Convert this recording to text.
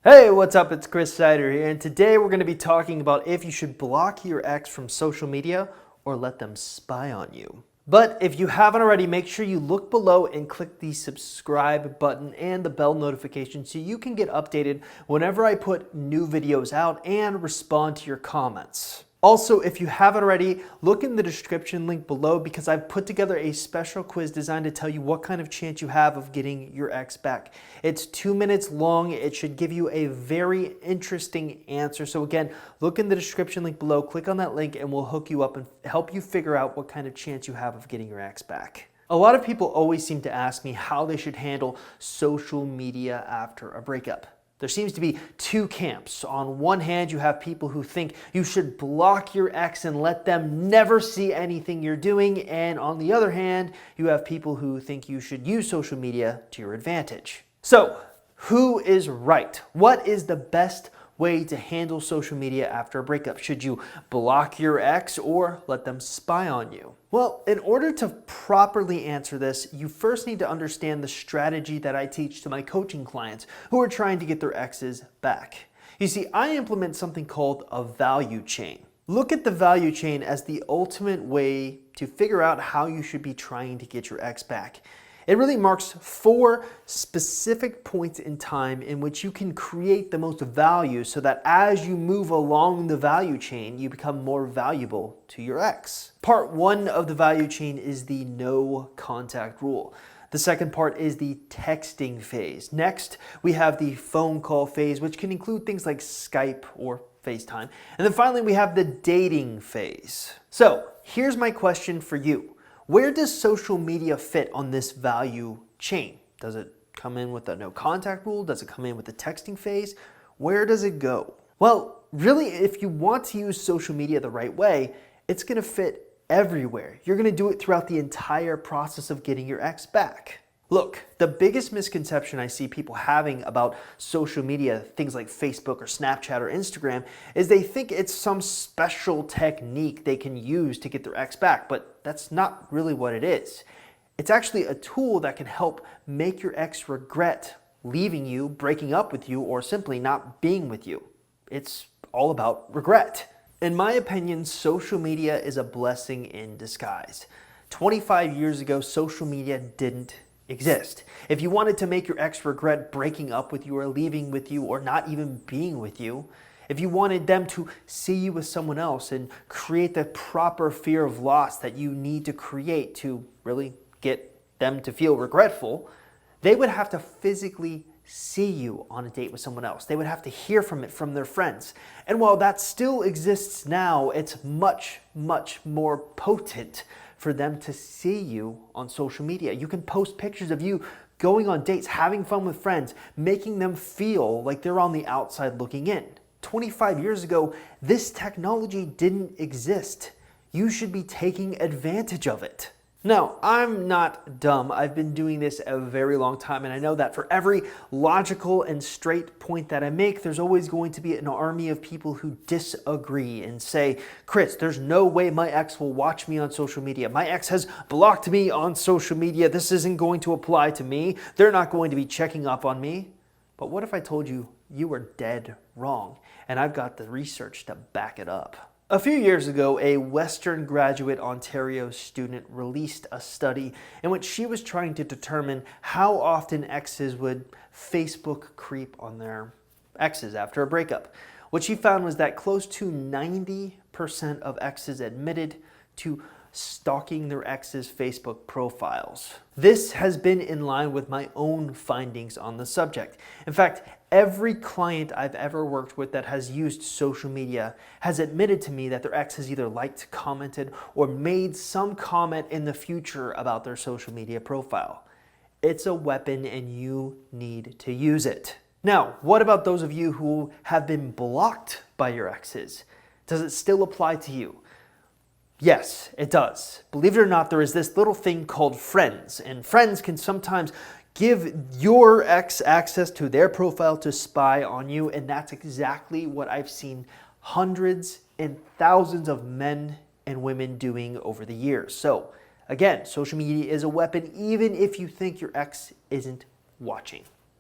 Hey, what's up? It's Chris Sider here, and today we're going to be talking about if you should block your ex from social media or let them spy on you. But if you haven't already, make sure you look below and click the subscribe button and the bell notification so you can get updated whenever I put new videos out and respond to your comments. Also, if you haven't already, look in the description link below because I've put together a special quiz designed to tell you what kind of chance you have of getting your ex back. It's 2 minutes long. It should give you a very interesting answer. So again, look in the description link below, click on that link, and we'll hook you up and help you figure out what kind of chance you have of getting your ex back. A lot of people always seem to ask me how they should handle social media after a breakup. There seems to be two camps. On one hand, you have people who think you should block your ex and let them never see anything you're doing. And on the other hand, you have people who think you should use social media to your advantage. So, who is right? What is the best way to handle social media after a breakup? Should you block your ex or let them spy on you? Well, in order to properly answer this, you first need to understand the strategy that I teach to my coaching clients who are trying to get their exes back. You see, I implement something called a value chain. Look at the value chain as the ultimate way to figure out how you should be trying to get your ex back. It really marks 4 specific points in time in which you can create the most value so that as you move along the value chain, you become more valuable to your ex. Part 1 of the value chain is the no contact rule. The second part is the texting phase. Next, we have the phone call phase, which can include things like Skype or FaceTime. And then finally, we have the dating phase. So here's my question for you. Where does social media fit on this value chain? Does it come in with a no contact rule? Does it come in with the texting phase? Where does it go? Well, really, if you want to use social media the right way, it's going to fit everywhere. You're going to do it throughout the entire process of getting your ex back. Look, the biggest misconception I see people having about social media, things like Facebook or Snapchat or Instagram, is they think it's some special technique they can use to get their ex back, but that's not really what it is. It's actually a tool that can help make your ex regret leaving you, breaking up with you, or simply not being with you. It's all about regret. In my opinion, social media is a blessing in disguise. 25 years ago, social media didn't exist. If you wanted to make your ex regret breaking up with you or leaving with you or not even being with you, if you wanted them to see you with someone else and create the proper fear of loss that you need to create to really get them to feel regretful, they would have to physically see you on a date with someone else. They would have to hear from it from their friends. And while that still exists now, it's much, much more potent for them to see you on social media. You can post pictures of you going on dates, having fun with friends, making them feel like they're on the outside looking in. 25 years ago, this technology didn't exist. You should be taking advantage of it. Now, I'm not dumb. I've been doing this a very long time, and I know that for every logical and straight point that I make, there's always going to be an army of people who disagree and say, Chris, there's no way my ex will watch me on social media. My ex has blocked me on social media. This isn't going to apply to me. They're not going to be checking up on me. But what if I told you you were dead wrong, and I've got the research to back it up? A few years ago, a Western Graduate Ontario student released a study in which she was trying to determine how often exes would Facebook creep on their exes after a breakup. What she found was that close to 90% of exes admitted to stalking their ex's Facebook profiles. This has been in line with my own findings on the subject. In fact, every client I've ever worked with that has used social media has admitted to me that their ex has either liked, commented, or made some comment in the future about their social media profile. It's a weapon and you need to use it. Now, what about those of you who have been blocked by your exes? Does it still apply to you? Yes, it does. Believe it or not, there is this little thing called friends, and friends can sometimes give your ex access to their profile to spy on you, and that's exactly what I've seen hundreds and thousands of men and women doing over the years. So again, social media is a weapon even if you think your ex isn't watching.